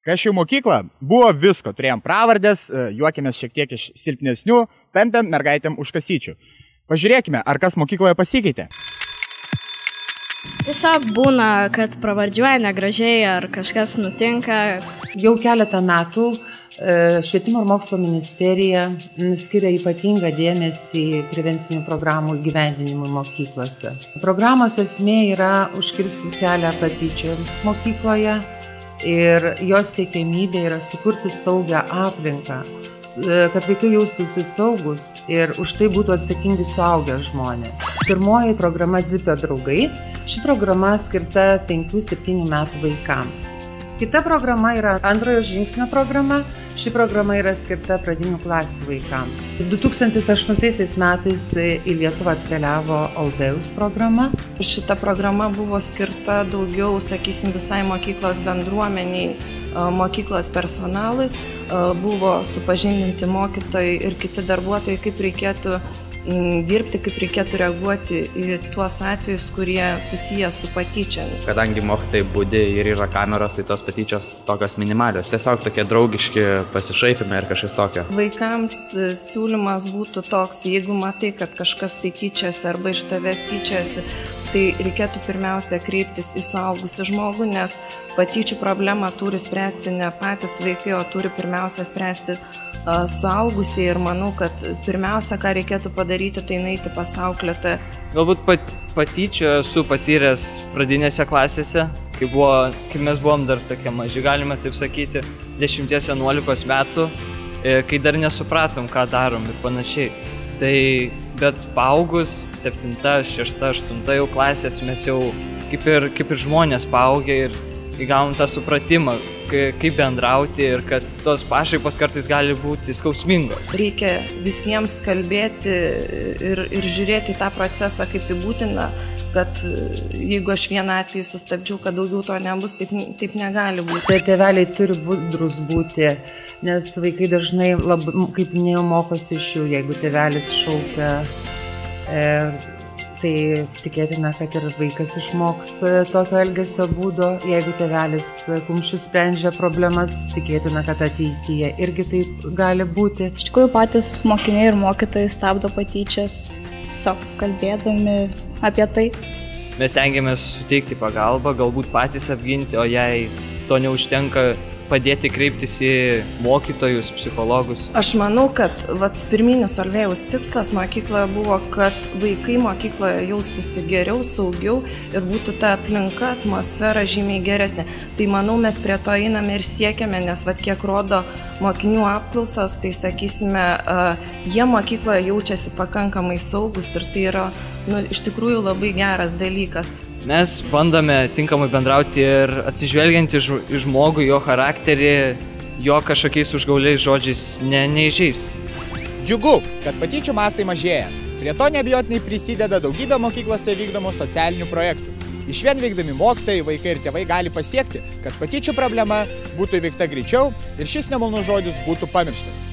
Kai aš jau mokyklą, buvo visko, turėjom pravardės, juokėmės šiek tiek iš silpnesnių, tampėm mergaitėm už kasyčių. Pažiūrėkime, ar kas mokykloje pasikeitė. Tiesiog būna, kad pravardžiuoja negražiai ar kažkas nutinka. Jau keletą metų Švietimo ir mokslo ministerija skiria ypatingą dėmesį prevencinių programų įgyvendinimui mokyklose. Programos esmė yra užkirsti kelią patyčioms mokykloje ir jos siekiamybė yra sukurti saugią aplinką, kad vaikai jaustųsi saugus ir už tai būtų atsakingi suaugę žmonės. Pirmoji programa Zipio draugai. Ši programa skirta 5-7 metų vaikams. Kita programa yra antrojo žingsnio programa. Ši programa yra skirta pradinių klasių vaikams. 2008 metais į Lietuvą atkeliavo Aldeus programa. Šita programa buvo skirta daugiau, sakysim, visai mokyklos bendruomeniai, mokyklos personalui. Buvo supažindinti mokytojai ir kiti darbuotojai, kaip reikėtų dirbti, kaip reikėtų reaguoti į tuos atvejus, kurie susiję su patyčiomis. Kadangi mokytojai budi ir yra kameros, tai tos patyčios tokios minimalios. Tiesiog tokie draugiški pasišaipimai ar kažkas tokio. Vaikams siūlymas būtų toks, jeigu matai, kad kažkas tai tyčiasi arba iš tavęs tyčiasi, tai reikėtų pirmiausia kreiptis į suaugusį žmogų, nes patyčių problemą turi spręsti ne patys vaikai, o turi pirmiausia spręsti suaugusiai ir manau, kad pirmiausia, ką reikėtų padaryti, tai nueiti pas auklėtoją. Galbūt patyčių esu patyręs pradinėse klasėse, kai mes buvom dar tokie maži, galime taip sakyti, 10-11 metų, kai dar nesupratom, ką darom ir panašiai. Bet paaugus 7, 6, 8 jau klasės mes jau kaip ir žmonės paaugę ir įgavom tą supratimą, kaip bendrauti ir kad tos pašaipos kartais gali būti skausmingos. Reikia visiems kalbėti ir žiūrėti į tą procesą kaip į būtiną, kad jeigu aš vieną atvejį sustabdžiau, kad daugiau to nebus, taip negali būti. Tai tėveliai turi budrus būti, nes vaikai dažnai, kaip minėjau, mokosi iš jų, jeigu tėvelis šaukia. Tai tikėtina, kad ir vaikas išmoks tokio elgesio būdo. Jeigu tėvelis kumščiu sprendžia problemas, tikėtina, kad ateityje irgi taip gali būti. Iš tikrųjų, patys mokiniai ir mokytojai stabdo patyčias, tiesiog kalbėdami apie tai. Mes stengiamės suteikti pagalbą, galbūt patys apginti, o jei to neužtenka, padėti kreiptis į mokytojus, psichologus. Aš manau, kad pirminis Alvėjaus tikslas mokykloje buvo, kad vaikai mokykloje jaustųsi geriau, saugiau ir būtų ta aplinka, atmosfera žymiai geresnė. Tai manau, mes prie to einame ir siekiame, nes kiek rodo mokinių apklausos, tai sakysime, jie mokykloje jaučiasi pakankamai saugus ir tai yra iš tikrųjų labai geras dalykas. Mes bandome tinkamai bendrauti ir atsižvelgiant į žmogų, jo charakterį, jo kažkokiais užgauliais žodžiais neįžeisti. Džiugu, kad patyčių mastai mažėja. Prie to neabejotinai prisideda daugybė mokyklose vykdomų socialinių projektų. Išvien veikdami mokytojai, vaikai ir tėvai gali pasiekti, kad patyčių problema būtų įveikta greičiau ir šis nemalonus žodis būtų pamirštas.